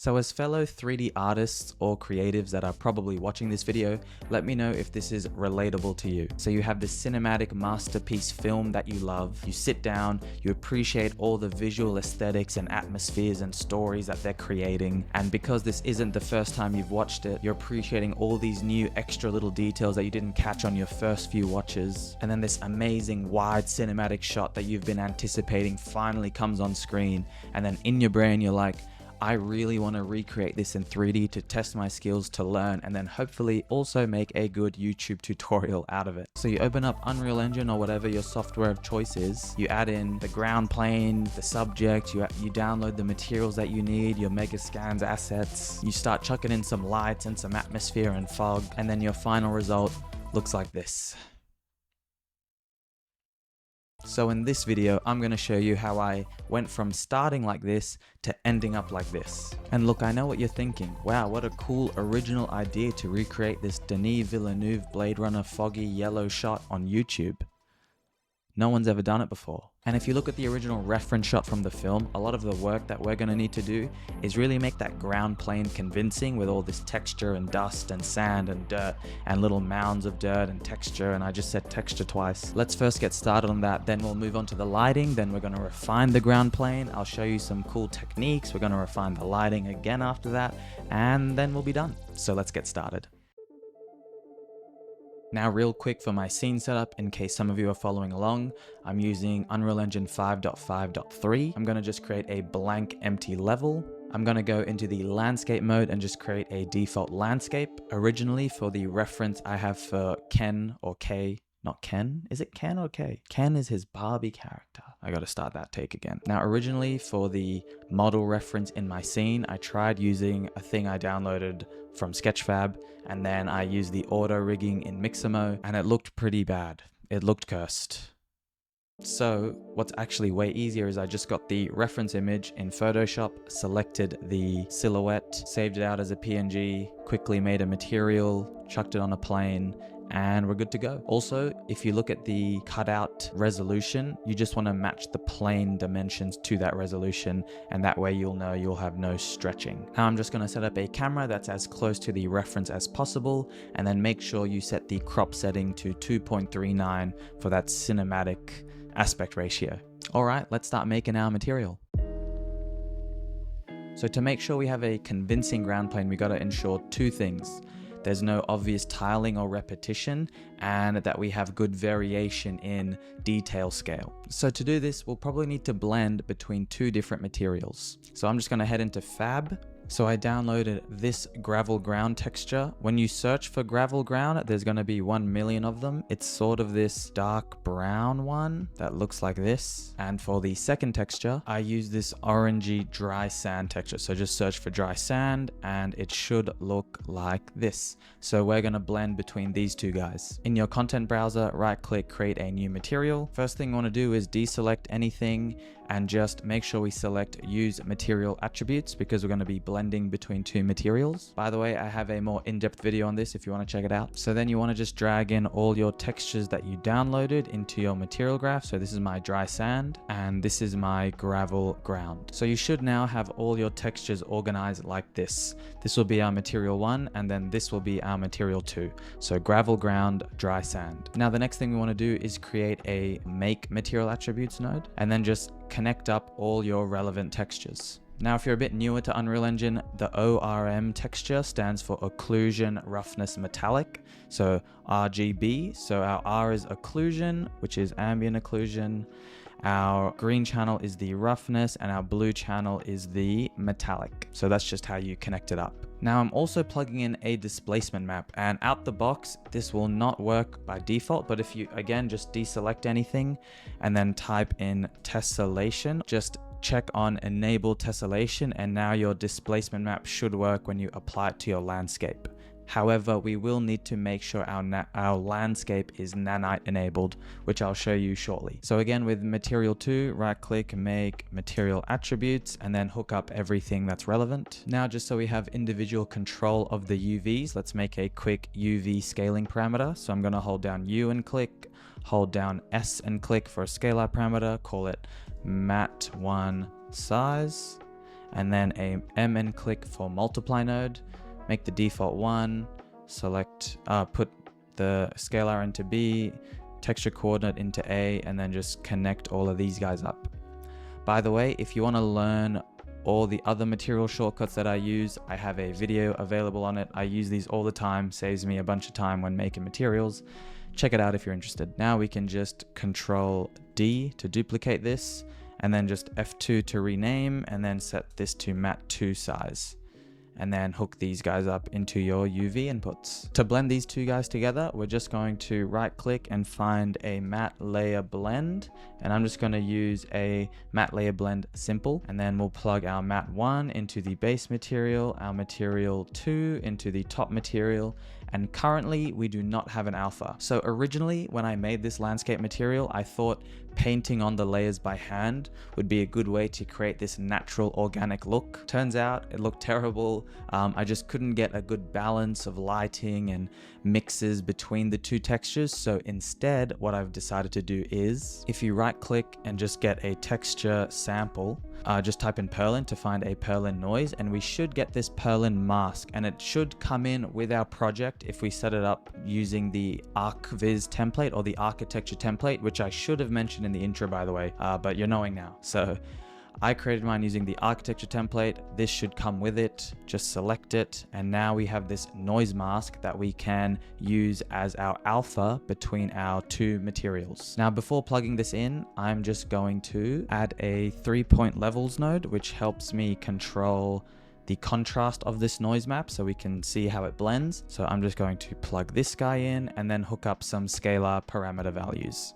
So as fellow 3D artists or creatives that are probably watching this video, let me know if this is relatable to you. So you have this cinematic masterpiece film that you love, you sit down, you appreciate all the visual aesthetics and atmospheres and stories that they're creating, and because this isn't the first time you've watched it, you're appreciating all these new extra little details that you didn't catch on your first few watches, and then this amazing wide cinematic shot that you've been anticipating finally comes on screen, and then in your brain you're like, I really want to recreate this in 3D to test my skills, to learn, and then hopefully also make a good YouTube tutorial out of it. So you open up Unreal Engine or whatever your software of choice is, you add in the ground plane, the subject, you download the materials that you need, your Megascans assets, you start chucking in some lights and some atmosphere and fog, and then your final result looks like this. So in this video, I'm going to show you how I went from starting like this to ending up like this. And look, I know what you're thinking. Wow, what a cool original idea to recreate this Denis Villeneuve Blade Runner foggy yellow shot on YouTube. No one's ever done it before. And if you look at the original reference shot from the film, a lot of the work that we're going to need to do is really make that ground plane convincing with all this texture and dust and sand and dirt and little mounds of dirt and texture, and I just said texture twice. Let's first get started on that, then we'll move on to the lighting, then we're going to refine the ground plane, I'll show you some cool techniques, we're going to refine the lighting again after that, and then we'll be done. So let's get started. Now real quick for my scene setup, in case some of you are following along, I'm using Unreal Engine 5.5.3. I'm going to just create a blank empty level. I'm going to go into the landscape mode and just create a default landscape. Originally for the reference I have for Ken or K, not Ken, is it Ken or K? Ken is his Barbie character. I gotta start that take again. Now originally for the model reference in my scene, I tried using a thing I downloaded from Sketchfab, and then I used the auto rigging in Mixamo, and it looked pretty bad. It looked cursed. So what's actually way easier is I just got the reference image in Photoshop, selected the silhouette, saved it out as a PNG, quickly made a material, chucked it on a plane, and we're good to go. Also, if you look at the cutout resolution, you just want to match the plane dimensions to that resolution, and that way you'll know you'll have no stretching. Now I'm just going to set up a camera that's as close to the reference as possible, and then make sure you set the crop setting to 2.39 for that cinematic aspect ratio. All right, let's start making our material. So to make sure we have a convincing ground plane, we got to ensure two things. There's no obvious tiling or repetition, and that we have good variation in detail scale. So to do this, we'll probably need to blend between two different materials. So I'm just going to head into Fab. So I downloaded this gravel ground texture. When you search for gravel ground, there's going to be 1 million of them. It's sort of this dark brown one that looks like this. And for the second texture, I use this orangey dry sand texture. So just search for dry sand and it should look like this. So we're going to blend between these two guys. In your content browser, right click, create a new material. First thing you want to do is deselect anything and just make sure we select use material attributes, because we're going to be blending between two materials. By the way, I have a more in-depth video on this if you want to check it out. So then you want to just drag in all your textures that you downloaded into your material graph. So this is my dry sand and this is my gravel ground. So you should now have all your textures organized like this. This will be our material 1, and then this will be our material 2. So gravel ground, dry sand. Now the next thing we want to do is create a make material attributes node, and then just connect up all your relevant textures. Now, if you're a bit newer to Unreal Engine, the ORM texture stands for Occlusion Roughness Metallic. So RGB. So our R is occlusion, which is ambient occlusion. Our green channel is the roughness, and our blue channel is the metallic. So that's just how you connect it up. Now I'm also plugging in a displacement map, and out the box, this will not work by default, but if you, again, just deselect anything and then type in tessellation, just check on enable tessellation, and now your displacement map should work when you apply it to your landscape. However, we will need to make sure our landscape is nanite enabled, which I'll show you shortly. So again, with material 2, right click, make material attributes, and then hook up everything that's relevant. Now, just so we have individual control of the UVs, let's make a quick UV scaling parameter. So I'm going to hold down U and click, hold down S and click for a scalar parameter, call it mat1 size. and then a MN click for multiply node, make the default 1, select, put the scalar into B, texture coordinate into A, and then just connect all of these guys up. By the way, if you want to learn all the other material shortcuts that I use, I have a video available on it. I use these all the time, saves me a bunch of time when making materials. Check it out if you're interested. Now we can just Control D to duplicate this, and then just F2 to rename, and then set this to matte 2 size. And then hook these guys up into your UV inputs. To blend these two guys together, we're just going to right click and find a matte layer blend. And I'm just going to use a matte layer blend simple. And then we'll plug our matte 1 into the base material, our material 2 into the top material. And currently we do not have an alpha. So originally when I made this landscape material, I thought painting on the layers by hand would be a good way to create this natural organic look. Turns out it looked terrible. I just couldn't get a good balance of lighting and mixes between the two textures. So instead, what I've decided to do is, if you right click and just get a texture sample, just type in Perlin to find a Perlin noise, and we should get this Perlin mask, and it should come in with our project if we set it up using the ArcViz template or the architecture template, which I should have mentioned in the intro, by the way, but you're knowing now. So I created mine using the architecture template. This should come with it. Just select it, and now we have this noise mask that we can use as our alpha between our two materials. Now, before plugging this in, I'm just going to add a 3-point levels node, which helps me control the contrast of this noise map so we can see how it blends. So I'm just going to plug this guy in and then hook up some scalar parameter values.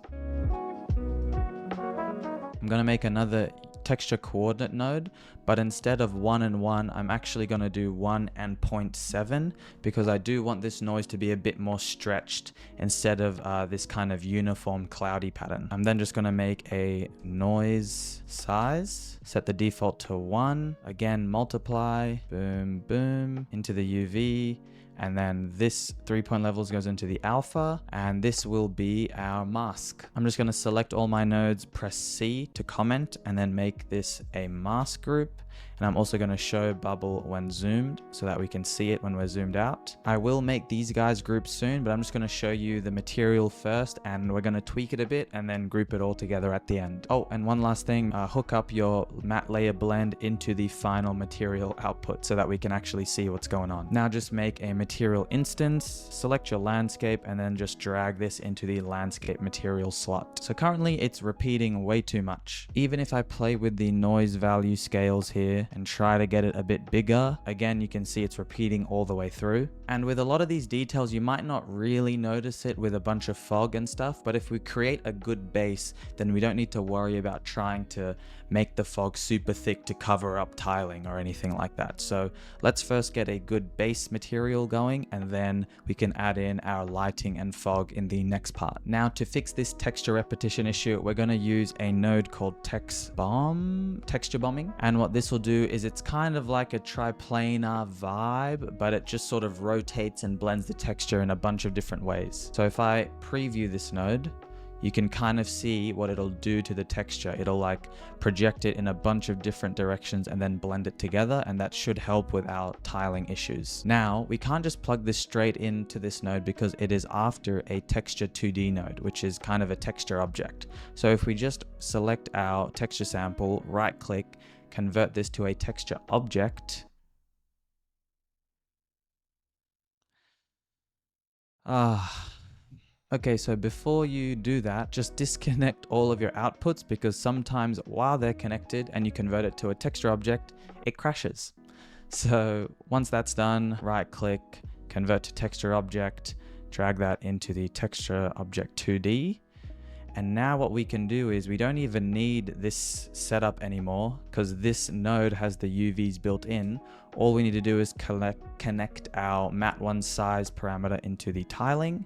I'm going to make another texture coordinate node, but instead of 1 and 1, I'm actually going to do 1 and 0.7 because I do want this noise to be a bit more stretched instead of this kind of uniform cloudy pattern. I'm then just going to make a noise size, set the default to 1, again multiply, boom, boom, into the UV, and then this 3-point levels goes into the alpha, and this will be our mask. I'm just going to select all my nodes, press C to comment, and then make this a mask group. And I'm also going to show bubble when zoomed so that we can see it when we're zoomed out. I will make these guys groups soon, but I'm just going to show you the material first, and we're going to tweak it a bit and then group it all together at the end. Oh, and one last thing, hook up your matte layer blend into the final material output so that we can actually see what's going on. Now just make a material instance, select your landscape, and then just drag this into the landscape material slot. So currently it's repeating way too much. Even if I play with the noise value scales here and try to get it a bit bigger, again you can see it's repeating all the way through. And with a lot of these details you might not really notice it with a bunch of fog and stuff, but if we create a good base, then we don't need to worry about trying to make the fog super thick to cover up tiling or anything like that. So let's first get a good base material going, and then we can add in our lighting and fog in the next part. Now to fix this texture repetition issue, we're going to use a node called texture bombing, and what this will do is it's kind of like a triplanar vibe, but it just sort of rotates and blends the texture in a bunch of different ways. So if I preview this node, you can kind of see what it'll do to the texture. It'll like project it in a bunch of different directions and then blend it together, and that should help with our tiling issues. Now, we can't just plug this straight into this node because it is after a texture 2D node, which is kind of a texture object. So if we just select our texture sample, right click, convert this to a texture object. Okay, so before you do that, just disconnect all of your outputs, because sometimes while they're connected and you convert it to a texture object, it crashes. So once that's done, right click, convert to texture object, drag that into the texture object 2D. And now what we can do is we don't even need this setup anymore because this node has the UVs built in. All we need to do is connect our matte 1 size parameter into the tiling.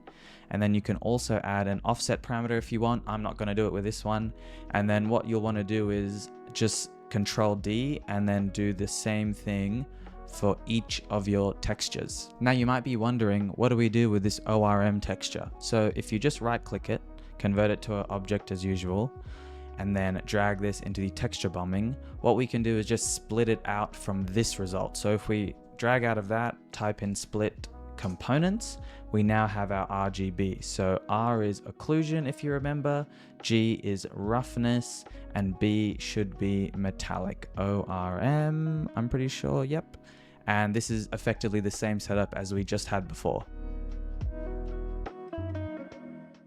And then you can also add an offset parameter if you want. I'm not going to do it with this one. And then what you'll want to do is just Control D and then do the same thing for each of your textures. Now you might be wondering, what do we do with this ORM texture? So if you just right click it, convert it to an object as usual, and then drag this into the texture bombing, what we can do is just split it out from this result. So if we drag out of that, type in split components, we now have our RGB. So R is occlusion, if you remember, G is roughness, and B should be metallic. ORM, I'm pretty sure, yep. And this is effectively the same setup as we just had before.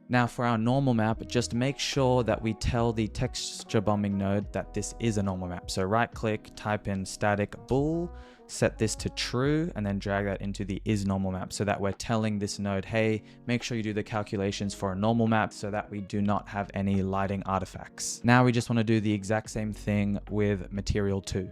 Now for our normal map, just make sure that we tell the texture bombing node that this is a normal map. So right click, type in static bool, set this to true, and then drag that into the is normal map so that we're telling this node, hey, make sure you do the calculations for a normal map so that we do not have any lighting artifacts. Now we just want to do the exact same thing with material 2.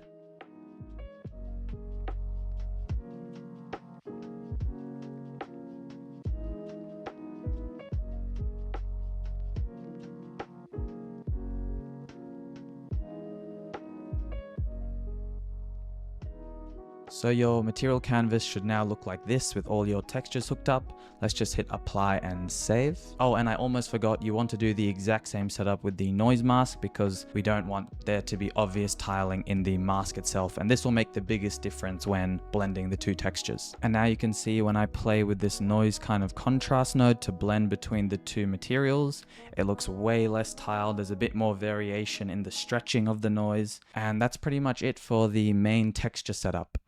So your material canvas should now look like this with all your textures hooked up. Let's just hit apply and save. Oh, and I almost forgot, you want to do the exact same setup with the noise mask because we don't want there to be obvious tiling in the mask itself. And this will make the biggest difference when blending the two textures. And now you can see when I play with this noise kind of contrast node to blend between the two materials, it looks way less tiled. There's a bit more variation in the stretching of the noise. And that's pretty much it for the main texture setup.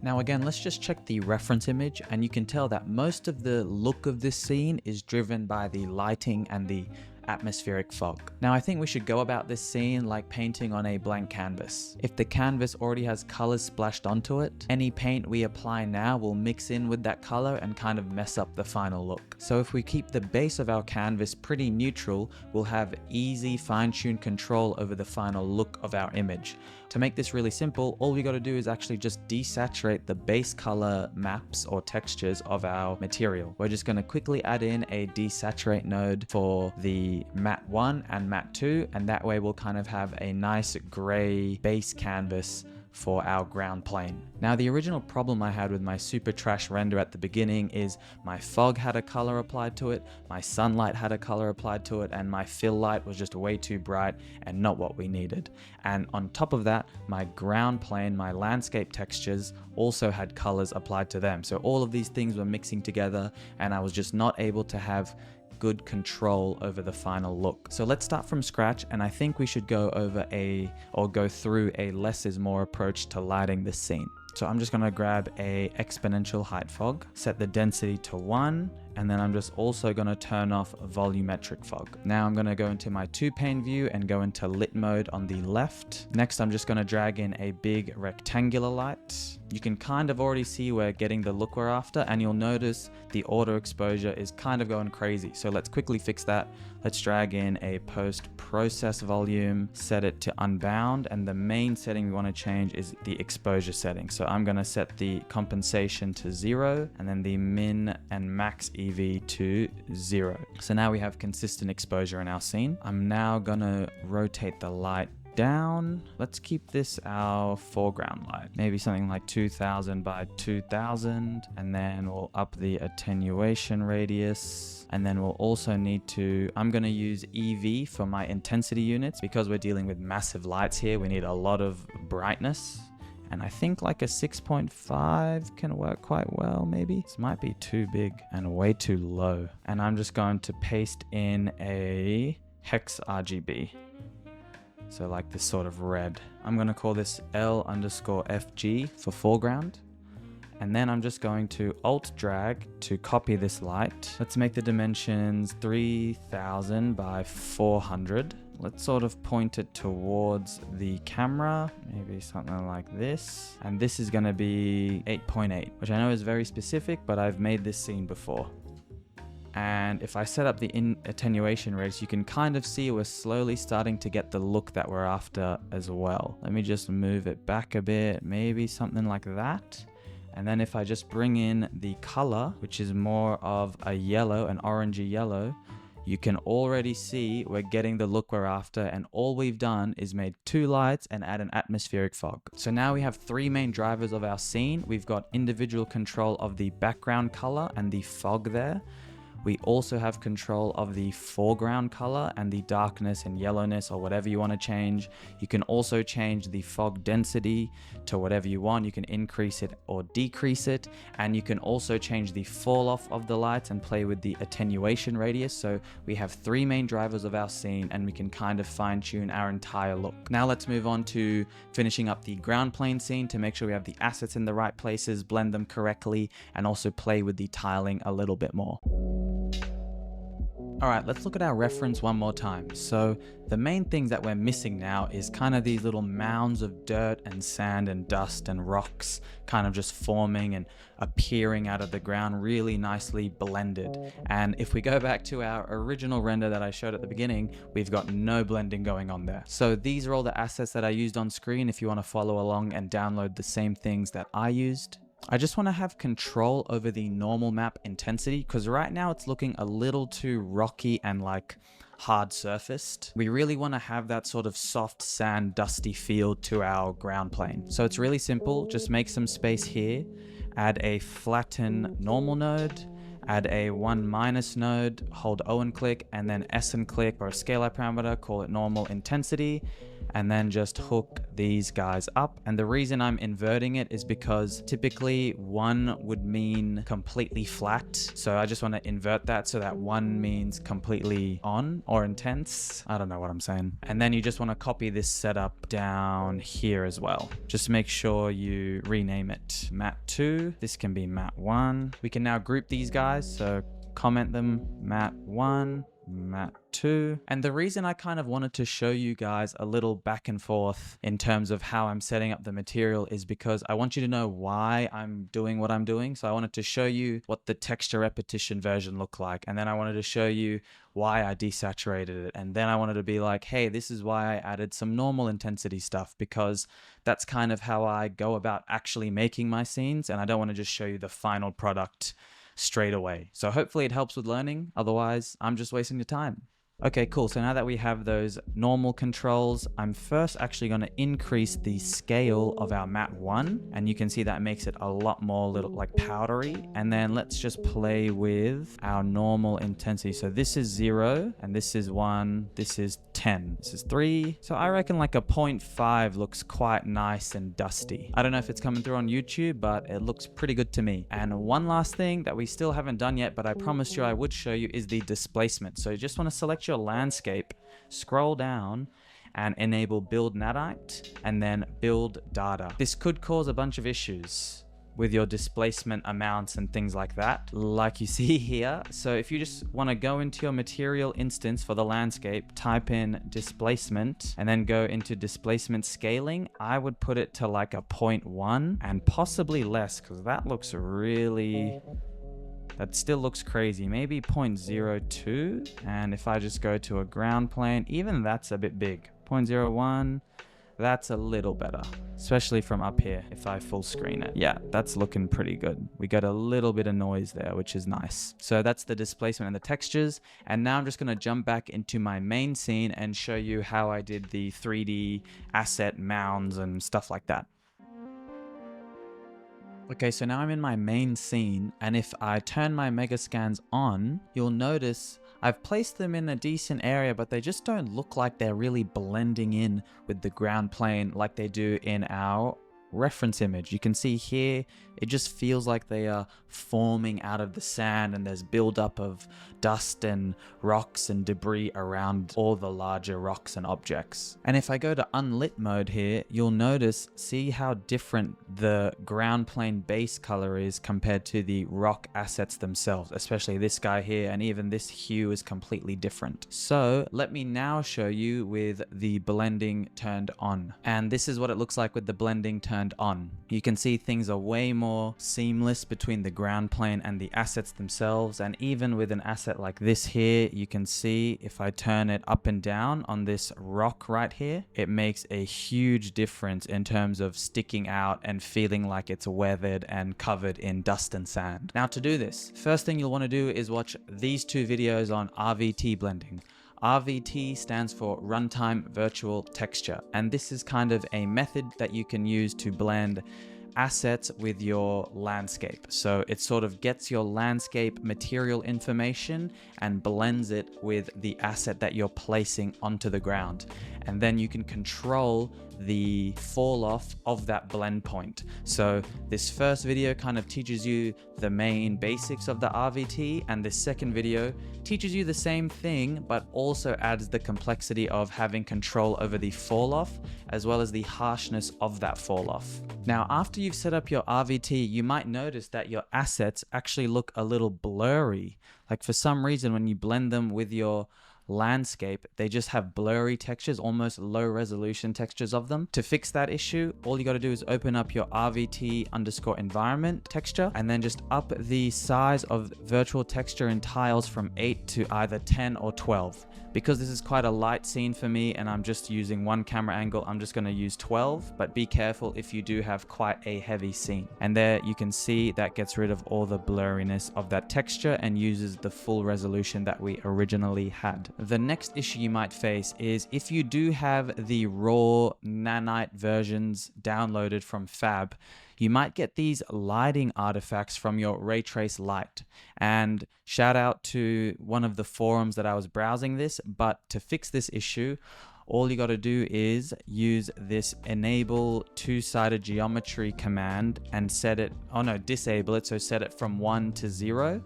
Now again, let's just check the reference image, and you can tell that most of the look of this scene is driven by the lighting and the atmospheric fog. Now I think we should go about this scene like painting on a blank canvas. If the canvas already has colors splashed onto it, any paint we apply now will mix in with that color and kind of mess up the final look. So if we keep the base of our canvas pretty neutral, we'll have easy fine-tuned control over the final look of our image. To make this really simple, all we got to do is actually just desaturate the base color maps or textures of our material. We're just going to quickly add in a desaturate node for the matte 1 and matte 2, and that way we'll kind of have a nice gray base canvas for our ground plane. Now the original problem I had with my super trash render at the beginning is my fog had a color applied to it, my sunlight had a color applied to it, and my fill light was just way too bright and not what we needed. And on top of that, my ground plane, my landscape textures also had colors applied to them. So all of these things were mixing together and I was just not able to have good control over the final look. So let's start from scratch, and I think we should go through a less is more approach to lighting this scene. So I'm just going to grab a exponential height fog, set the density to 1, and then I'm just also going to turn off volumetric fog. Now I'm going to go into my 2-pane view and go into lit mode on the left. Next, I'm just going to drag in a big rectangular light. You can kind of already see we're getting the look we're after, and you'll notice the auto exposure is kind of going crazy. So let's quickly fix that. Let's drag in a post-process volume, set it to unbound, and the main setting we want to change is the exposure setting. So I'm going to set the compensation to 0 and then the min and max EV to 0. So now we have consistent exposure in our scene. I'm now going to rotate the light down. Let's keep this our foreground light, maybe something like 2000 by 2000, and then we'll up the attenuation radius, and then we'll also need to, I'm going to use EV for my intensity units because we're dealing with massive lights here. We need a lot of brightness, and I think like a 6.5 can work quite well. Maybe this might be too big and way too low, and I'm just going to paste in a hex RGB. So like this sort of red. I'm going to call this L_FG for foreground. And then I'm just going to alt drag to copy this light. Let's make the dimensions 3000 by 400. Let's sort of point it towards the camera, maybe something like this. And this is going to be 8.8, which I know is very specific, but I've made this scene before. And if I set up the attenuation rates, you can kind of see we're slowly starting to get the look that we're after as well. Let me just move it back a bit, maybe something like that. And then if I just bring in the color, which is more of a yellow, an orangey yellow, you can already see we're getting the look we're after, and all we've done is made 2 lights and add an atmospheric fog. So now we have 3 main drivers of our scene. We've got individual control of the background color and the fog there. We also have control of the foreground color and the darkness and yellowness or whatever you want to change. You can also change the fog density to whatever you want. You can increase it or decrease it. And you can also change the fall off of the lights and play with the attenuation radius. So we have three main drivers of our scene and we can kind of fine tune our entire look. Now let's move on to finishing up the ground plane scene to make sure we have the assets in the right places, blend them correctly, and also play with the tiling a little bit more. All right, let's look at our reference one more time. So the main things that we're missing now is kind of these little mounds of dirt and sand and dust and rocks kind of just forming and appearing out of the ground, really nicely blended. And if we go back to our original render that I showed at the beginning, we've got no blending going on there. So these are all the assets that I used on screen if you want to follow along and download the same things that I used. I just want to have control over the normal map intensity because right now it's looking a little too rocky and like hard surfaced. We really want to have that sort of soft sand dusty feel to our ground plane. So it's really simple. Just make some space here, add a flatten normal node, add a 1- node, hold O and click, and then S and click for a scalar parameter, call it normal intensity, and then just hook these guys up. And the reason I'm inverting it is because typically 1 would mean completely flat. So I just want to invert that so that 1 means completely on or intense. I don't know what I'm saying. And then you just want to copy this setup down here as well. Just make sure you rename it Mat 2. This can be Mat 1. We can now group these guys. So comment them Mat 1, Mat 2. And the reason I kind of wanted to show you guys a little back and forth in terms of how I'm setting up the material is because I want you to know why I'm doing what I'm doing. So I wanted to show you what the texture repetition version looked like. And then I wanted to show you why I desaturated it. And then I wanted to be like, hey, this is why I added some normal intensity stuff, because that's kind of how I go about actually making my scenes. And I don't want to just show you the final product straight away. So hopefully it helps with learning. Otherwise, I'm just wasting your time. Okay, cool. So now that we have those normal controls, I'm first actually going to increase the scale of our Mat 1. And you can see that makes it a lot more little like powdery. And then let's just play with our normal intensity. So this is 0 and this is 1. This is 10. This is 3. So I reckon like a 0.5 looks quite nice and dusty. I don't know if it's coming through on YouTube, but it looks pretty good to me. And one last thing that we still haven't done yet, but I promised you I would show you, is the displacement. So you just want to select your landscape, scroll down and enable build nadite and then build data. This could cause a bunch of issues with your displacement amounts and things like that, like you see here. So if you just want to go into your material instance for the landscape, type in displacement and then go into displacement scaling, I would put it to like a 0.1 and possibly less, because that looks really... that still looks crazy. Maybe 0.02. And if I just go to a ground plane, even that's a bit big. 0.01, that's a little better, especially from up here if I full screen it. Yeah, that's looking pretty good. We got a little bit of noise there, which is nice. So that's the displacement and the textures. And now I'm just going to jump back into my main scene and show you how I did the 3D asset mounds and stuff like that. Okay, so now I'm in my main scene, and if I turn my mega scans on, you'll notice I've placed them in a decent area, but they just don't look like they're really blending in with the ground plane like they do in our reference image. You can see here, it just feels like they are forming out of the sand, and there's buildup of dust and rocks and debris around all the larger rocks and objects. And if I go to unlit mode here, you'll notice, see how different the ground plane base color is compared to the rock assets themselves, especially this guy here, and even this hue is completely different. So let me now show you with the blending turned on. And this is what it looks like with the blending turned on. You can see things are way more seamless between the ground plane and the assets themselves. And even with an asset like this here, you can see if I turn it up and down on this rock right here, it makes a huge difference in terms of sticking out and feeling like it's weathered and covered in dust and sand. Now to do this, first thing you'll want to do is watch these two videos on RVT blending. RVT stands for Runtime Virtual Texture, and this is kind of a method that you can use to blend assets with your landscape. So it sort of gets your landscape material information and blends it with the asset that you're placing onto the ground. And then you can control the fall off of that blend point. So this first video kind of teaches you the main basics of the RVT, and this second video teaches you the same thing, but also adds the complexity of having control over the fall off as well as the harshness of that fall off. Now, after you've set up your RVT, you might notice that your assets actually look a little blurry. Like for some reason, when you blend them with your landscape, they just have blurry textures, almost low resolution textures of them. To fix that issue, all you got to do is open up your RVT_environment texture and then just up the size of virtual texture and tiles from 8 to either 10 or 12. Because this is quite a light scene for me and I'm just using one camera angle, I'm just going to use 12, but be careful if you do have quite a heavy scene. And there you can see that gets rid of all the blurriness of that texture and uses the full resolution that we originally had. The next issue you might face is if you do have the raw nanite versions downloaded from Fab, you might get these lighting artifacts from your ray trace light. And shout out to one of the forums that I was browsing this, but to fix this issue, all you got to do is use this enable two-sided geometry command and disable it. So set it from 1 to 0.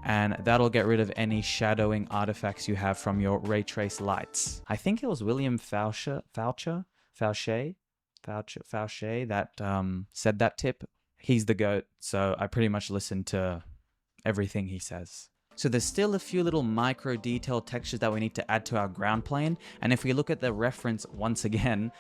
And that'll get rid of any shadowing artifacts you have from your ray trace lights. I think it was William Faucher that said that tip. He's the GOAT, so I pretty much listen to everything he says. So there's still a few little micro detail textures that we need to add to our ground plane. And if we look at the reference once again,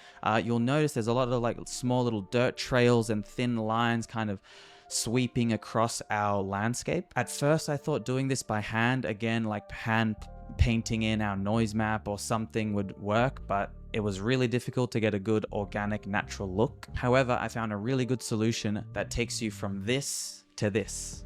you'll notice there's a lot of like small little dirt trails and thin lines kind of sweeping across our landscape. At first I thought doing this by hand, again like hand painting in our noise map or something would work, but it was really difficult to get a good organic natural look. However, I found a really good solution that takes you from this to this.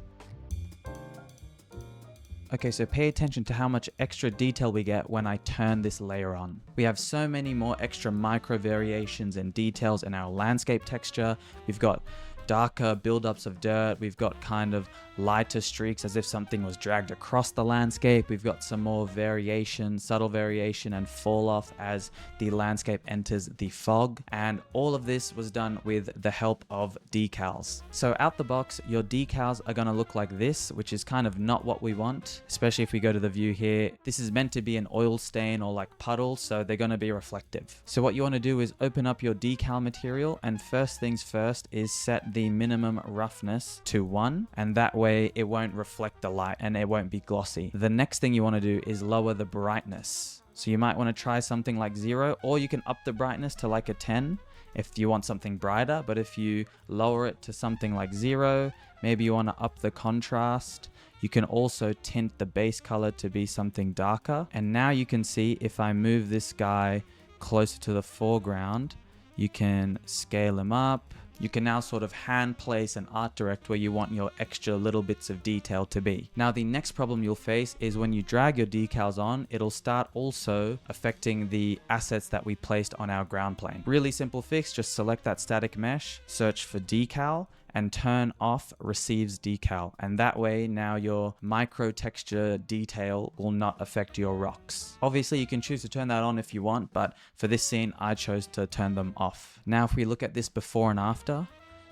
Okay, so pay attention to how much extra detail we get when I turn this layer on. We have so many more extra micro variations and details in our landscape texture. We've got darker buildups of dirt. We've got kind of lighter streaks as if something was dragged across the landscape. We've got some more variation, subtle variation and fall off as the landscape enters the fog. And all of this was done with the help of decals. So out the box, your decals are going to look like this, which is kind of not what we want, especially if we go to the view here. This is meant to be an oil stain or like puddle, so they're going to be reflective. So what you want to do is open up your decal material, and first things first is set the minimum roughness to 1, and that way it won't reflect the light and it won't be glossy. The next thing you want to do is lower the brightness. So you might want to try something like 0, or you can up the brightness to like a 10 if you want something brighter. But if you lower it to something like 0, maybe you want to up the contrast. You can also tint the base color to be something darker. And now you can see if I move this guy closer to the foreground, you can scale him up. You can now sort of hand place and art direct where you want your extra little bits of detail to be. Now the next problem you'll face is when you drag your decals on, it'll start also affecting the assets that we placed on our ground plane. Really simple fix, just select that static mesh, search for decal, and turn off receives decal. And that way now your micro texture detail will not affect your rocks. Obviously you can choose to turn that on if you want, but for this scene I chose to turn them off. Now if we look at this before and after,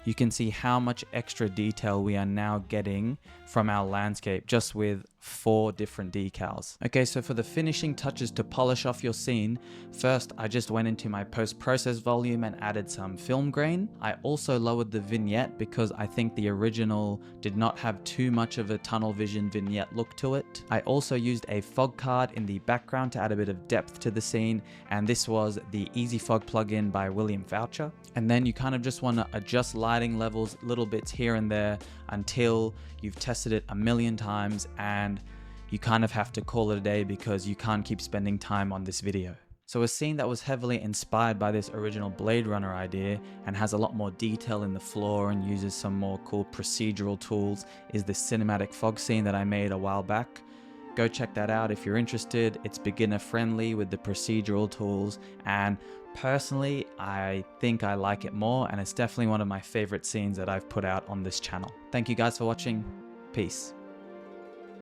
you can see how much extra detail we are now getting from our landscape just with 4 different decals. Okay, so for the finishing touches to polish off your scene, first I just went into my post-process volume and added some film grain. I also lowered the vignette because I think the original did not have too much of a tunnel vision vignette look to it. I also used a fog card in the background to add a bit of depth to the scene, and this was the Easy Fog plugin by William Faucher. And then you kind of just want to adjust lighting levels, little bits here and there, until you've tested it a million times and you kind of have to call it a day because you can't keep spending time on this video. So a scene that was heavily inspired by this original Blade Runner idea and has a lot more detail in the floor and uses some more cool procedural tools is the cinematic fog scene that I made a while back. Go check that out if you're interested. It's beginner friendly with the procedural tools, and personally, I think I like it more, and it's definitely one of my favorite scenes that I've put out on this channel. Thank you guys for watching. Peace.